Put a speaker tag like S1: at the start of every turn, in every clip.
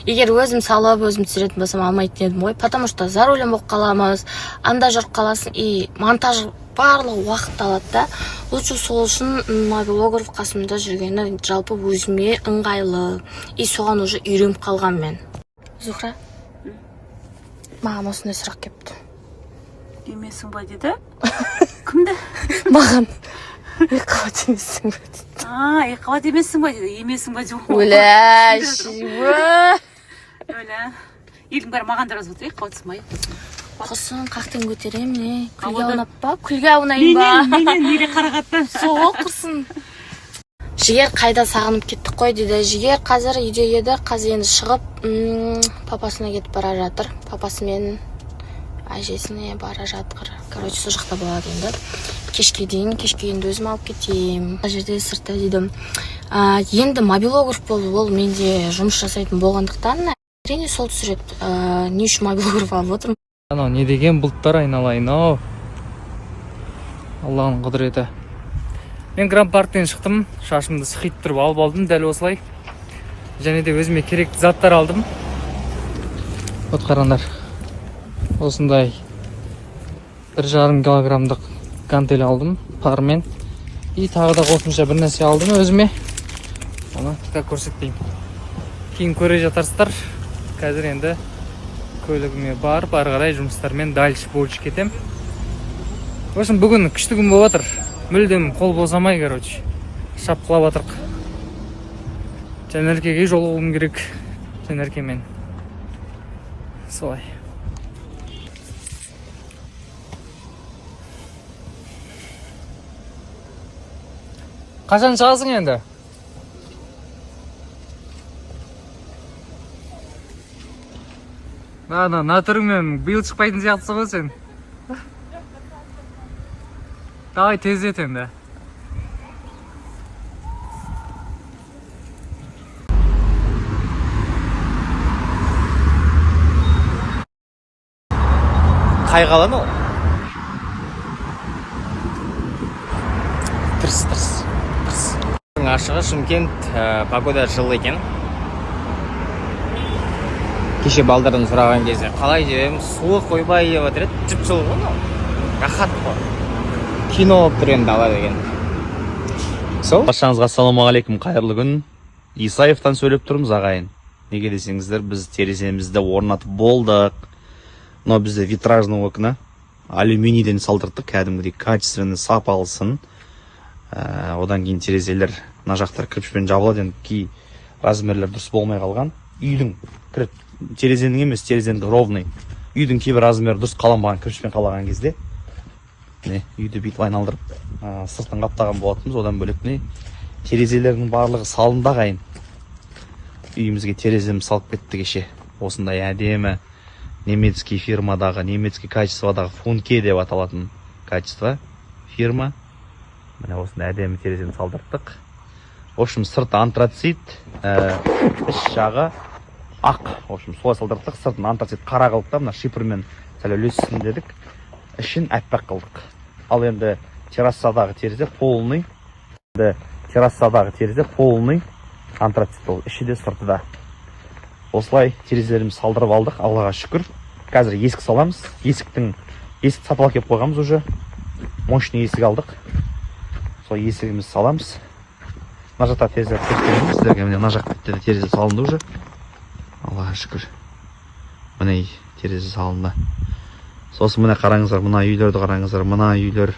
S1: Егер өзім салып, өзім түсіретін болсам алмайтын едім ғой. Потому что за рулем болып қаламыз, анда жүріп қаласың, и монтаж барлығы уақыт алады да. Лучше сол үшін мобилограф қасымда жүргені жалпы өзіме ыңғайлы. И соған уже үйреніп қалған мен. Зухра, маған осындай сұрақ кепті.
S2: Емесің ба деді? Кімді?
S1: Маған. Екіқабат емессің ба деді.
S2: Екіқабат емессің ба деді. Емесің ба деді.
S1: Өлә,
S2: Өлә. Елдің бәрі маған да жазып отыр, екіқабатсың ба?
S1: Құсын, қақтен көтерем, не? Күлге аунап ба? Күлге аунайын ба?
S2: Менен неге қарағатты?
S1: Сол құрсын. Жігер қайда сағынып кеттік қой дейді. Жігер қазір үйде еді, қазір енді шығып папасына кетіп бара жатыр. Папасымен әжесіне бара жатыр. Короче, сол жақта болады енді. Кешке енді өзім алып кетейін. Бұл жерде сыртта дейді. Енді мобилограф болу, ол менде жұмыс жасайтын болғандықтан әрине сол түсіреді. Не үшін мобилограф алып отырмын?
S3: Анау не деген бұлттар айналайын, ау. Аллахның құдіреті. Мен Гранд-парктен шықтым, шашымды сықитып тұрып алып алдым, дәл осылай. Және де өзіме керекті заттар алдым. Вот қараңдар. Осындай 1,5 килограммдық гантель алдым, пармен. И тағы да қосымша бір нәрсе алдым өзіме. Оны тіка көрсетпеймін. Кейін көре жатарсыздар. Қазір енді көлігіме барып, ары қарай жұмыстармен дальше больше кетем. В общем, бүгін күшті күн болып жатыр. Мүлдем қол босамай, короче. Шапқылап жатырық. Жанеркеге жолығуым керек. Жанеркемен. Солай. Қашан шығасың енді? На түріңмен биыл шықпайтын сияқтысы ғой сен. Давай тездет енді. Қай қалан ол? Тырс. Ашығы Шымкент, погода жылы екен. Кеше балдардан сұраған кезде қалай деп суық ойбай деп отыр еді. Жып жылы ғой, рахат қой. Кино болып тұр енді ала деген. Сол?
S4: Баршаңызға ассалаумағалейкум, қайырлы күн. Исаевтан сөйлеп тұрмыз ағайын. Неге десеңіздер, біз тереземізді орнатып болдық. Но бізде витражный окна алюминийден салдырдық, кәдімгідей качественный сапалысын. Одан кейін терезелер, мына жақтар кірпішпен жабылады, енді кей размерлер дұрыс болмай қалған. Үйдің терезенің емес, терезенің ровный. Үйдің кейбір размері дұрыс қаланбаған, кірпішпен қалаған кезде үйді бүйтіп айналдырып сыртын қаптаған болатынбыз. Одан бөлек терезелердің барлығы салынды ағайын. Үйімізге тереземіз салып кетті кеше. Осындай әдемі немецкий фирмадағы, немецкий качестводағы Функе деп аталатын качество фирма. Міне осындай әдемі терезені салдырттық. В общем, сырты антрацит, іш жағы ақ. В общем, солай салдырттық. Сыртын антрацит қара қылып та, мына шипірмен сәл үлессін дедік. Ішін әппақ қылдық. Ал енді террасадағы терезе полный. Антрацит ол. Іші де сырты да. Осылай терезелеріміз салдырып алдық, Аллаға шүкір. Қазір есік саламыз. Есік сатылап кеп қойғамыз уже. Мощный есік алдық. Сол есігіміз саламыз. Мына жақта терезе көрсетеміз. Сіздерге міне мына жақта терезе салынды уже. Аллаға шүкір. Міне терезе салынды. Сосын міне қараңыздар, мына үйлерді қараңыздар. Мына үйлер,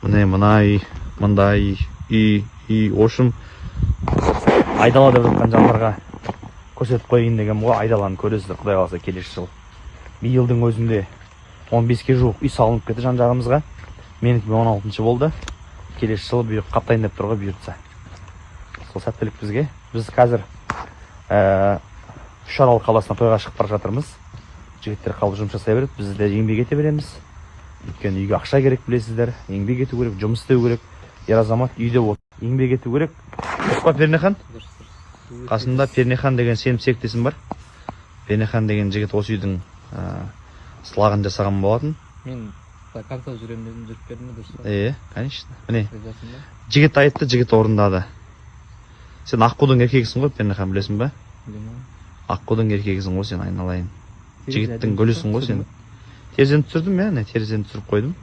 S4: мына үй, мындай үй. В общем, айдала деп жатқан жандарға көрсетіп қойын деген ғой. Айдаланы көресіздер, Құдай қаласа келесі жыл. Биылдың өзінде 15-ке жуық үй салынып кетті жан жағымызға. Менікі 16-шы болды. Келесі жыл бұйық қаптайын деп тұрға бұйыртса. Сол сәттілік бізге. Біз қазір Үшарал қаласына тойға шығып бара жатырмыз. Жігіттер қалып жұмыс жасай береді, біз де еңбек ете береміз. Өйткені үйге ақша керек, білесіздер. Еңбек ету керек, жұмыс істеу керек. Ер азамат үйде отыр. Еңбек ету керек. Дұрыс Пернехан? Қасында Пернехан деген сеніп серіктесім бар. Пернехан деген жігіт осы үйдің сылағын жасаған болатын.
S3: Мен контор жүремін жүріп бердім ме дұрыс?
S4: Конечно. Міне. Жігіт айтты, жігіт орындады. Сен Аққудың еркегісің ғой, Пернехан, білесің бе? аққудың еркегісің ғой сен, айналайын. Жігіттің гүлісің ғой сен. Терезені түсірдім, терезені түсіріп қойдым.